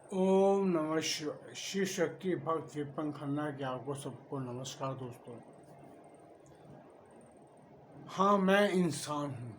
ओम नमः शिवाय। शिव शक्ति भक्त विपन खन्ना के आपको सबको नमस्कार दोस्तों। हाँ, मैं इंसान हूँ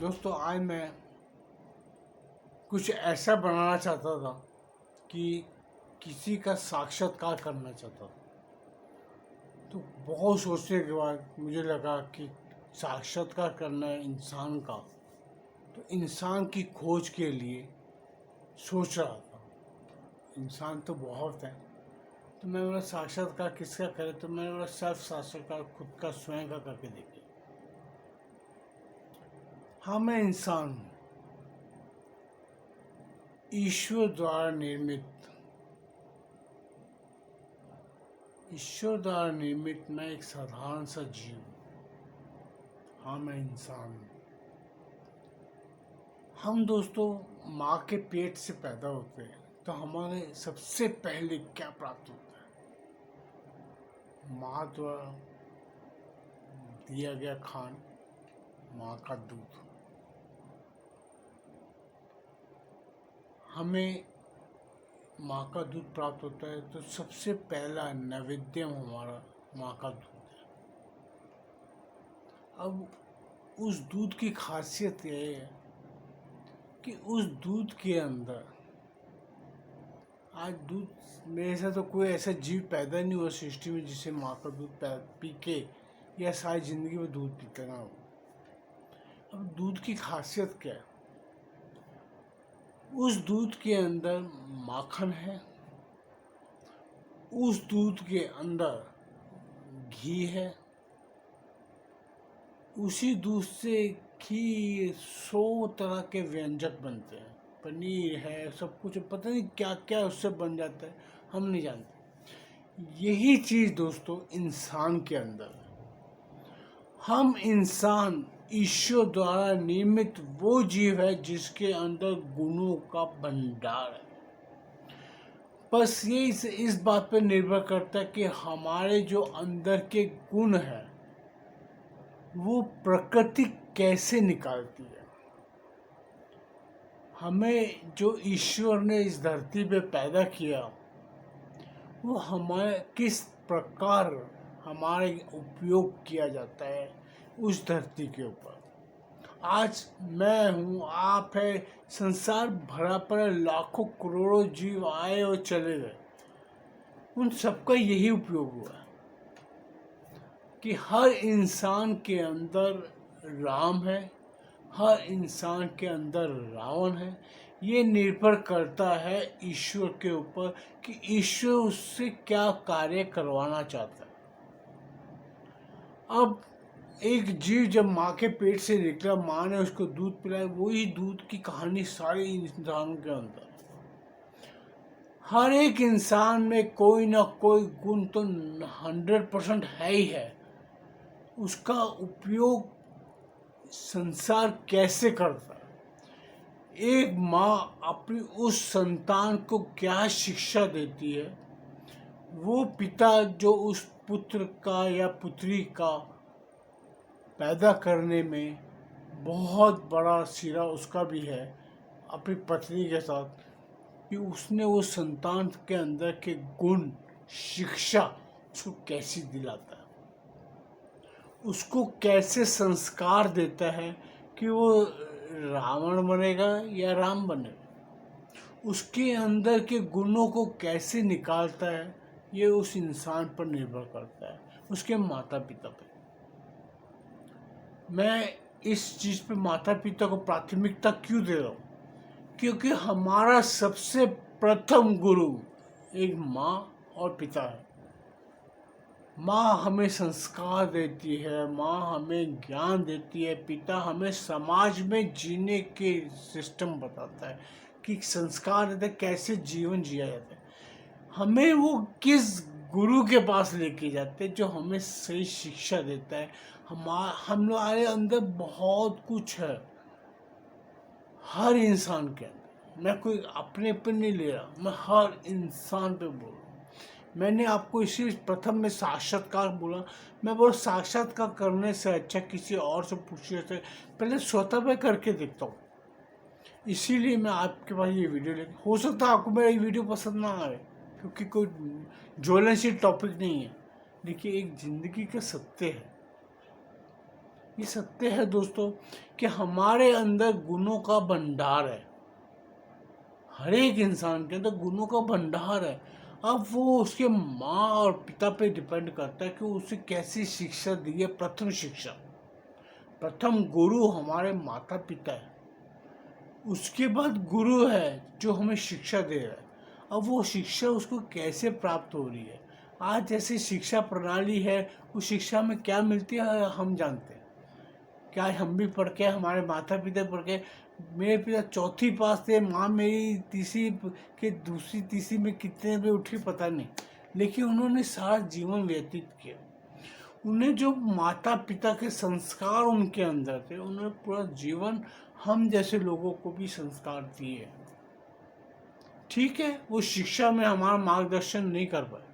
दोस्तों। आज मैं कुछ ऐसा बनाना चाहता था कि किसी का साक्षात्कार करना चाहता था। तो बहुत सोचने के बाद मुझे लगा कि साक्षात्कार करना है इंसान का, तो इंसान की खोज के लिए सोच रहा था। इंसान तो बहुत है, तो मैं बोला साक्षात्कार किसका करे, तो मैंने बोला सेल्फ साक्षात्कार खुद का स्वयं का करके देखिए। हाँ, मैं इंसान हूँ, ईश्वर द्वारा निर्मित मैं एक साधारण सा जीव हूँ। हाँ, मैं इंसान हूँ। हम दोस्तों माँ के पेट से पैदा होते हैं तो हमारे सबसे पहले क्या प्राप्त होता है? माँ द्वारा दिया गया खान, माँ का दूध। हमें माँ का दूध प्राप्त होता है तो सबसे पहला नैवेद्यम हमारा माँ का दूध है। अब उस दूध की खासियत यह है कि उस दूध के अंदर, आज दूध मेरे से तो कोई ऐसा जीव पैदा नहीं हुआ सृष्टि में जिसे माँ का दूध पी के या सारी जिंदगी में दूध पीता ना हो। अब दूध की खासियत क्या है? उस दूध के अंदर माखन है, उस दूध के अंदर घी है, उसी दूध से खीर 100 तरह के व्यंजक बनते हैं, पनीर है, सब कुछ पता नहीं क्या क्या उससे बन जाता है, हम नहीं जानते। यही चीज़ दोस्तों इंसान के अंदर है। हम इंसान ईश्वर द्वारा निर्मित वो जीव है जिसके अंदर गुणों का भंडार है। बस ये इस बात पर निर्भर करता है कि हमारे जो अंदर के गुण हैं वो प्रकृति कैसे निकालती है। हमें जो ईश्वर ने इस धरती पे पैदा किया वो हमारे किस प्रकार हमारे उपयोग किया जाता है उस धरती के ऊपर। आज मैं हूँ, आप है, संसार भरा पड़ा, लाखों करोड़ों जीव आए और चले गए, उन सबका यही उपयोग हुआ है कि हर इंसान के अंदर राम है, हर इंसान के अंदर रावण है। ये निर्भर करता है ईश्वर के ऊपर कि ईश्वर उससे क्या कार्य करवाना चाहता है। अब एक जीव जब माँ के पेट से निकला, माँ ने उसको दूध पिलाया, वही दूध की कहानी सारे इंसानों के अंदर। हर एक इंसान में कोई ना कोई गुण तो 100% है ही है। उसका उपयोग संसार कैसे करता है, एक माँ अपनी उस संतान को क्या शिक्षा देती है, वो पिता जो उस पुत्र का या पुत्री का पैदा करने में बहुत बड़ा सिरा उसका भी है अपनी पत्नी के साथ, कि उसने वो संतान के अंदर के गुण, शिक्षा उसको कैसी दिलाता है, उसको कैसे संस्कार देता है कि वो रावण बनेगा या राम बनेगा, उसके अंदर के गुणों को कैसे निकालता है, ये उस इंसान पर निर्भर करता है, उसके माता पिता पर। मैं इस चीज़ पे माता पिता को प्राथमिकता क्यों दे रहा हूँ? क्योंकि हमारा सबसे प्रथम गुरु एक माँ और पिता है। माँ हमें संस्कार देती है, माँ हमें ज्ञान देती है, पिता हमें समाज में जीने के सिस्टम बताता है कि संस्कार देता है कैसे जीवन जिया जाता है। हमें वो किस गुरु के पास लेके जाते हैं जो हमें सही शिक्षा देता है। हमारे अंदर बहुत कुछ है, हर इंसान के अंदर। मैं कोई अपने पर नहीं ले रहा, मैं हर इंसान पे बोल रहा हूँ। मैंने आपको इसी प्रथम में साक्षात्कार बोला। मैं बोल साक्षात्कार करने से अच्छा किसी और से पूछने से पहले स्वतः मैं करके देखता हूँ। इसीलिए मैं आपके पास ये वीडियो लेके, हो सकता है आपको मेरा ये वीडियो पसंद ना आए क्योंकि कोई ज्वलनशील टॉपिक नहीं है, लेकिन एक ज़िंदगी का सत्य है। ये सत्य है दोस्तों कि हमारे अंदर गुणों का भंडार है। हर एक इंसान के अंदर गुणों का भंडार है। अब वो उसके माँ और पिता पे डिपेंड करता है कि उसे कैसी शिक्षा दी है। प्रथम शिक्षा, प्रथम गुरु हमारे माता पिता है, उसके बाद गुरु है जो हमें शिक्षा दे रहा है। अब वो शिक्षा उसको कैसे प्राप्त हो रही है, आज जैसी शिक्षा प्रणाली है, उस शिक्षा में क्या मिलती है हम जानते हैं। क्या हम भी पढ़ के, हमारे माता पिता पढ़ के, मेरे पिता चौथी पास थे, माँ मेरी तीसरी के दूसरी तीसरी में कितने पे उठी पता नहीं, लेकिन उन्होंने सारा जीवन व्यतीत किया। उन्हें जो माता पिता के संस्कार उनके अंदर थे, उन्होंने पूरा जीवन हम जैसे लोगों को भी संस्कार दिए। ठीक है, वो शिक्षा में हमारा मार्गदर्शन नहीं कर पाए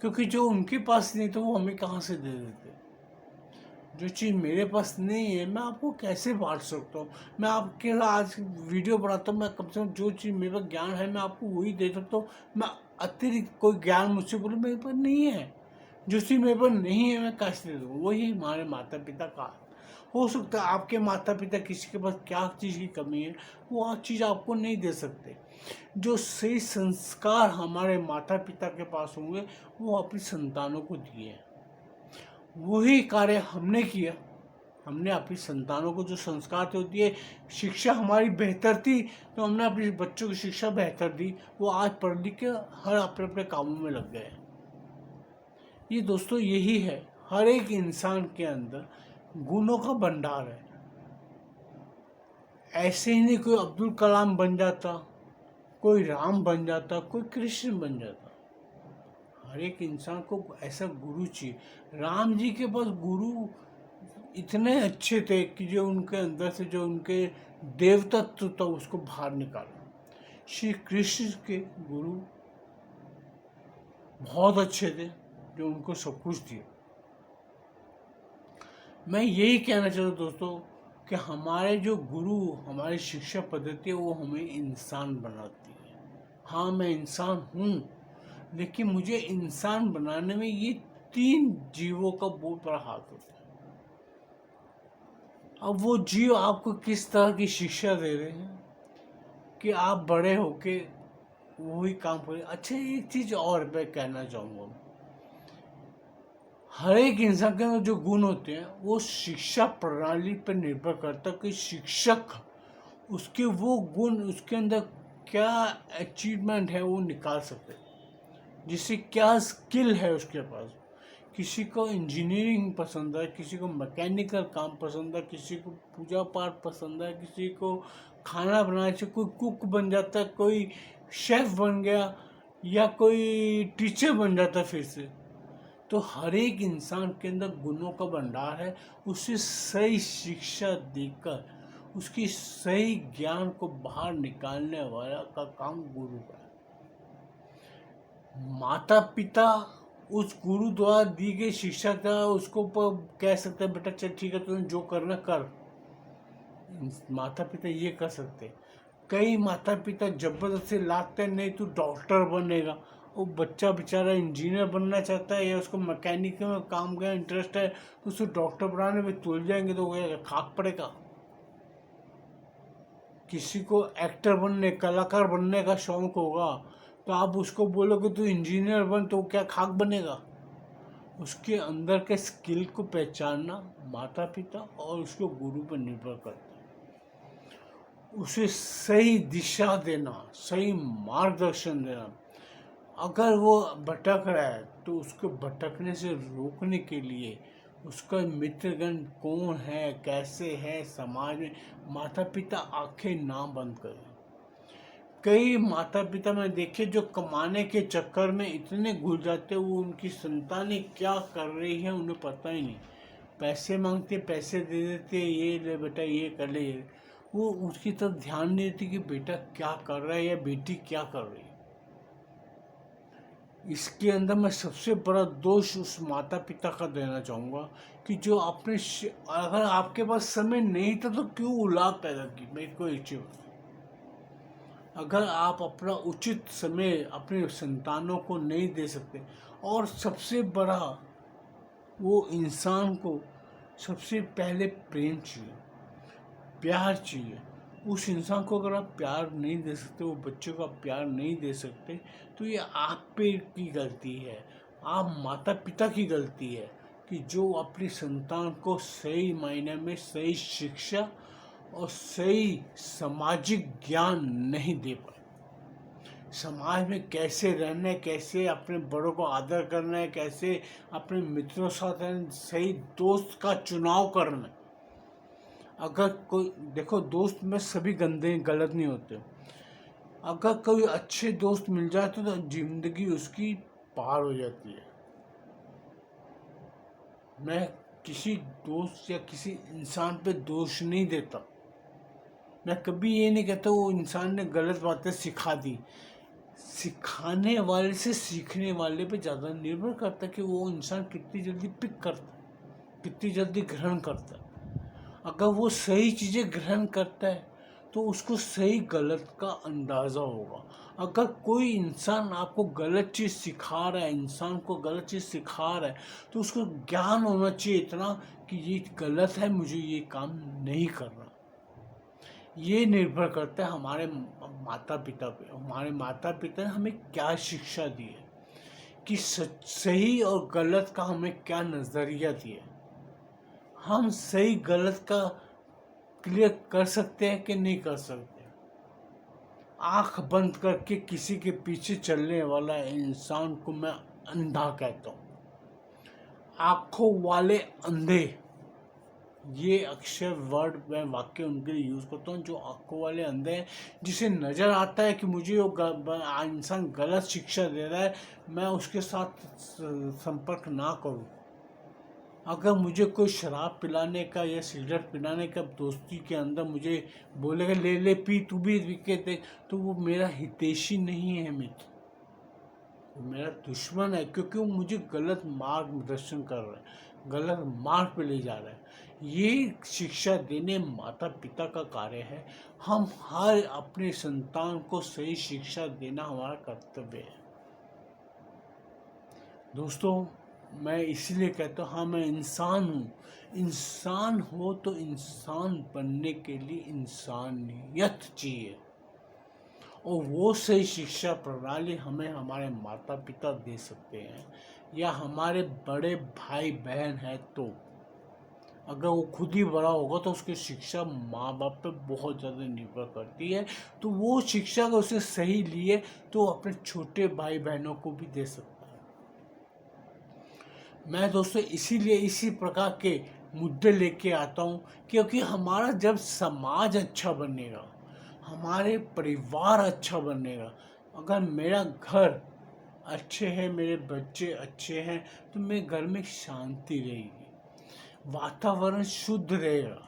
क्योंकि जो उनके पास नहीं था वो हमें कहाँ से दे देते। जो चीज़ मेरे पास नहीं है मैं आपको कैसे बांट सकता हूँ। मैं आपके आज वीडियो बनाता हूँ, मैं कम से कम जो चीज़ मेरे पास ज्ञान है मैं आपको वही दे सकता हूँ। मैं अतिरिक्त कोई ज्ञान मुझसे बोले मेरे पास नहीं है, जो चीज़ मेरे पास नहीं है मैं कैसे दे दूँ। वही हमारे माता पिता का हो सकता है। आपके माता पिता किसी के पास क्या चीज़ की कमी है वो हर चीज़ आपको नहीं दे सकते। जो सही संस्कार हमारे माता पिता के पास होंगे वो अपनी संतानों को दिए हैं। वही कार्य हमने किया। हमने अपनी संतानों को जो संस्कार होती है, शिक्षा हमारी बेहतर थी तो हमने अपने बच्चों की शिक्षा बेहतर दी। वो आज पढ़ लिख के हर अपने अपने कामों में लग गए। ये दोस्तों यही है, हर एक इंसान के अंदर गुणों का भंडार है। ऐसे ही नहीं कोई अब्दुल कलाम बन जाता, कोई राम बन जाता, कोई कृष्ण बन जाता। हर एक इंसान को ऐसा गुरु चाहिए। राम जी के पास गुरु इतने अच्छे थे कि जो उनके अंदर से जो उनके देवतत्व था उसको बाहर निकाला। श्री कृष्ण के गुरु बहुत अच्छे थे जो उनको सब कुछ दिया। मैं यही कहना चाहता हूँ दोस्तों कि हमारे जो गुरु, हमारी शिक्षा पद्धति है वो हमें इंसान बनाती है। हाँ मैं इंसान हूँ, लेकिन मुझे इंसान बनाने में ये 3 जीवों का बहुत बड़ा हाथ होता है। अब वो जीव आपको किस तरह की शिक्षा दे रहे हैं कि आप बड़े होके वही काम करें। अच्छा एक चीज़ और मैं कहना चाहूँगा, हर एक इंसान के अंदर जो गुण होते हैं वो शिक्षा प्रणाली पर निर्भर करता है कि शिक्षक उसके वो गुण, उसके अंदर क्या अचीवमेंट है वो निकाल सकते हैं, जिससे क्या स्किल है उसके पास। किसी को इंजीनियरिंग पसंद है, किसी को मैकेनिकल काम पसंद है, किसी को पूजा पाठ पसंद है, किसी को खाना बनाने से कोई कुक बन जाता है, कोई शेफ बन गया, या कोई टीचर बन जाता है फिर से। तो हर एक इंसान के अंदर गुणों का भंडार है। उसे सही शिक्षा देकर उसकी सही ज्ञान को बाहर निकालने वाला का काम गुरु का है। माता पिता उस गुरु द्वारा दी गई शिक्षा का उसको कह सकते हैं बेटा चल ठीक है तुमने जो करना कर। माता पिता ये कर सकते। कई माता पिता जबरदस्ती लाते नहीं तू डॉक्टर बनेगा, वो बच्चा बेचारा इंजीनियर बनना चाहता है या उसको मैकेनिक में काम का इंटरेस्ट है तो उसको डॉक्टर बनाने में तुल जाएंगे तो वो खाक पड़ेगा। किसी को एक्टर बनने, कलाकार बनने का शौक होगा तो आप उसको बोलोगे तू इंजीनियर बन तो क्या खाक बनेगा। उसके अंदर के स्किल को पहचानना माता पिता और उसके गुरु पर निर्भर करता है। उसे सही दिशा देना, सही मार्गदर्शन देना। अगर वो भटक रहा है तो उसको भटकने से रोकने के लिए उसका मित्रगण कौन है, कैसे है समाज में, माता पिता आंखें ना बंद करें। कई माता पिता में देखे जो कमाने के चक्कर में इतने घुल जाते वो उनकी संतानें क्या कर रही है उन्हें पता ही नहीं। पैसे मांगते पैसे दे देते, ये ले बेटा ये कर ले, वो उसकी तरफ ध्यान नहीं देती कि बेटा क्या कर रहा है या बेटी क्या कर रही है। इसके अंदर मैं सबसे बड़ा दोष उस माता पिता का देना चाहूँगा कि जो अगर आपके पास समय नहीं था तो क्यों औलाद पैदा की। मेरे को एक चीज बताओ, अगर आप अपना उचित समय अपने संतानों को नहीं दे सकते, और सबसे बड़ा वो इंसान को सबसे पहले प्रेम चाहिए, प्यार चाहिए। उस इंसान को अगर आप प्यार नहीं दे सकते, वो बच्चे को आप प्यार नहीं दे सकते, तो ये आप पे की गलती है, आप माता पिता की गलती है कि जो अपनी संतान को सही मायने में सही शिक्षा और सही सामाजिक ज्ञान नहीं दे पाए। समाज में कैसे रहना है, कैसे अपने बड़ों को आदर करना है, कैसे अपने मित्रों के साथ रहना, सही दोस्त का चुनाव करना है। अगर कोई देखो, दोस्त में सभी गंदे गलत नहीं होते। अगर कोई अच्छे दोस्त मिल जाए तो जिंदगी उसकी पार हो जाती है। मैं किसी दोस्त या किसी इंसान पे दोष नहीं देता। मैं कभी ये नहीं कहता वो इंसान ने गलत बातें सिखा दी। सिखाने वाले से सीखने वाले पे ज़्यादा निर्भर करता है कि वो इंसान कितनी जल्दी पिक करता है, कितनी जल्दी ग्रहण करता है। अगर वो सही चीज़ें ग्रहण करता है तो उसको सही गलत का अंदाज़ा होगा। अगर कोई इंसान आपको गलत चीज़ सिखा रहा है, इंसान को गलत चीज़ सिखा रहा है, तो उसको ज्ञान होना चाहिए इतना कि ये गलत है, मुझे ये काम नहीं करना। ये निर्भर करता है हमारे माता पिता पे। हमारे माता पिता ने हमें क्या शिक्षा दी है, कि सही और गलत का हमें क्या नज़रिया दिया। हम सही गलत का क्लियर कर सकते हैं कि नहीं कर सकते। आंख बंद करके किसी के पीछे चलने वाला इंसान को मैं अंधा कहता हूँ। आंखों वाले अंधे, ये अक्षर वर्ड मैं वाक्य उनके लिए यूज़ करता हूँ जो आंखों वाले अंधे हैं, जिसे नज़र आता है कि मुझे वो इंसान गलत शिक्षा दे रहा है, मैं उसके साथ संपर्क ना करूँ। अगर मुझे कोई शराब पिलाने का या सिगरेट पिलाने का दोस्ती के अंदर मुझे बोलेगा ले ले पी, तू भी पी दे, तो वो मेरा हितैषी नहीं है मित्र, वो मेरा दुश्मन है, क्योंकि वो मुझे गलत मार्गदर्शन कर रहा है, गलत मार्ग पे ले जा रहा है। ये शिक्षा देने माता पिता का कार्य है। हम हर अपने संतान को सही शिक्षा देना हमारा कर्तव्य है। दोस्तों, मैं इसीलिए कहता हूँ, हाँ मैं इंसान हूँ। इंसान हो तो इंसान बनने के लिए इंसानियत चाहिए, और वो सही शिक्षा प्रणाली हमें हमारे माता पिता दे सकते हैं, या हमारे बड़े भाई बहन है। तो अगर वो खुद ही बड़ा होगा तो उसकी शिक्षा माँ बाप पे बहुत ज़्यादा निर्भर करती है। तो वो शिक्षा अगर उसने सही लिए तो अपने छोटे भाई बहनों को भी दे सकता है। मैं दोस्तों इसीलिए इसी प्रकार के मुद्दे लेके आता हूँ, क्योंकि हमारा जब समाज अच्छा बनेगा, हमारे परिवार अच्छा बनेगा, अगर मेरा घर अच्छे है, मेरे बच्चे अच्छे हैं, तो मेरे घर में शांति रहेगी, वातावरण शुद्ध रहेगा।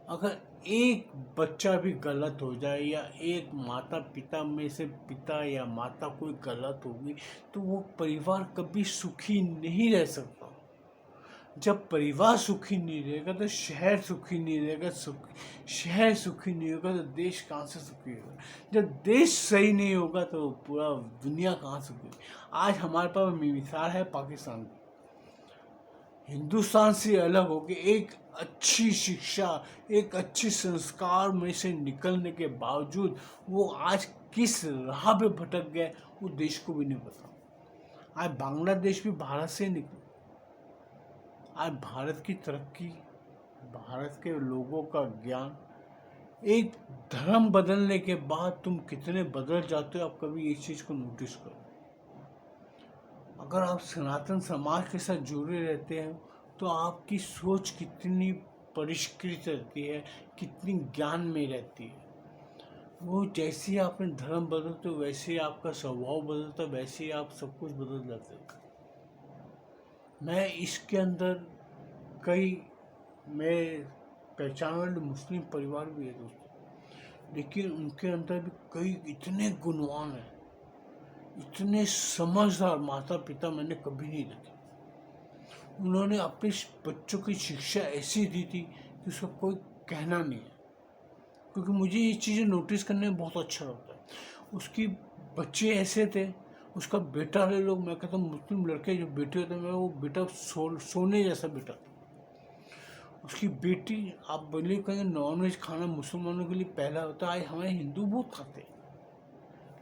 अगर एक बच्चा भी गलत हो जाए, या एक माता पिता में से पिता या माता कोई गलत होगी, तो वो परिवार कभी सुखी नहीं रह सकता। जब परिवार सुखी नहीं रहेगा तो शहर सुखी नहीं रहेगा, शहर सुखी नहीं होगा तो देश कहाँ से सुखी होगा। जब देश सही नहीं होगा तो पूरा दुनिया कहाँ सुखी होगी। आज हमारे पास मिसाल है पाकिस्तान की। हिंदुस्तान से अलग होकर एक अच्छी शिक्षा, एक अच्छी संस्कार में से निकलने के बावजूद वो आज किस राह पे भटक गए, वो देश को भी नहीं पता। आज बांग्लादेश भी भारत से निकले। आज भारत की तरक्की, भारत के लोगों का ज्ञान, एक धर्म बदलने के बाद तुम कितने बदल जाते हो, आप कभी इस चीज़ को नोटिस करो। अगर आप सनातन समाज के साथ जुड़े रहते हैं तो आपकी सोच कितनी परिष्कृत रहती है, कितनी ज्ञान में रहती है। वो जैसे ही आपने धर्म बदलते हो वैसे ही आपका स्वभाव बदलता है, वैसे ही आप सब कुछ बदल जाते हो। मैं इसके अंदर कई मैं पहचान वाले मुस्लिम परिवार भी है दोस्तों, लेकिन उनके अंदर भी कई इतने गुणवान हैं, इतने समझदार माता पिता मैंने कभी नहीं देखे। उन्होंने अपने बच्चों की शिक्षा ऐसी दी थी कि उसका कोई कहना नहीं है। क्योंकि मुझे ये चीज़ें नोटिस करने में बहुत अच्छा लगता है। उसकी बच्चे ऐसे थे, उसका बेटा ले लो, मैं कहता हूँ मुस्लिम लड़के जो बेटे होते हैं, मैं वो बेटा सोने जैसा बेटा था। उसकी बेटी, आप बोलिए कहेंगे नॉन वेज खाना मुसलमानों के लिए पहला होता है, हमारे हिंदू बहुत खाते हैं,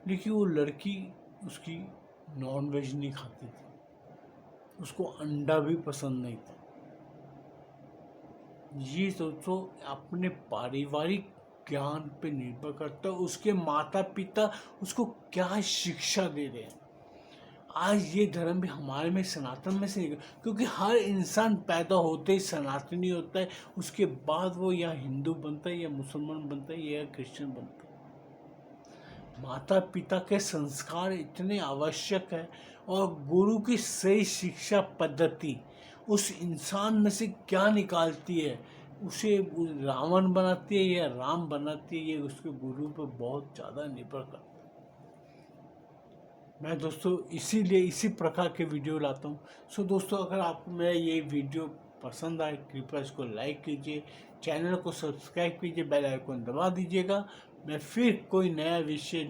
लेकिन वो लड़की उसकी नॉन वेज नहीं खाती थी, उसको अंडा भी पसंद नहीं था। ये सोचो, अपने पारिवारिक ज्ञान पे निर्भर करता है उसके माता पिता उसको क्या शिक्षा दे रहे हैं। आज ये धर्म भी हमारे में सनातन में से, क्योंकि हर इंसान पैदा होते ही सनातनी होता है, उसके बाद वो या हिंदू बनता है या मुसलमान बनता है या क्रिश्चियन बनता है। माता पिता के संस्कार इतने आवश्यक है, और गुरु की सही शिक्षा पद्धति उस इंसान में से क्या निकालती है, उसे रावण बनाती है या राम बनाती है, ये उसके गुरु पर बहुत ज़्यादा निर्भर करता है। मैं दोस्तों इसीलिए इसी प्रकार के वीडियो लाता हूँ। सो दोस्तों, अगर आपको मेरा ये वीडियो पसंद आए, कृपया इसको लाइक कीजिए, चैनल को सब्सक्राइब कीजिए, बेल आइकन दबा दीजिएगा। मैं फिर कोई नया विषय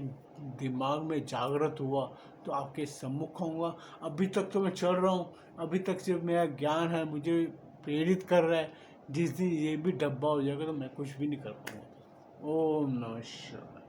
दिमाग में जागृत हुआ तो आपके सम्मुख होऊंगा। अभी तक तो मैं चल रहा हूँ, अभी तक जो मेरा ज्ञान है मुझे प्रेरित कर रहा है। जिस दिन ये भी डब्बा हो जाएगा तो मैं कुछ भी नहीं कर पाऊँगा। ओम नमः शिवाय।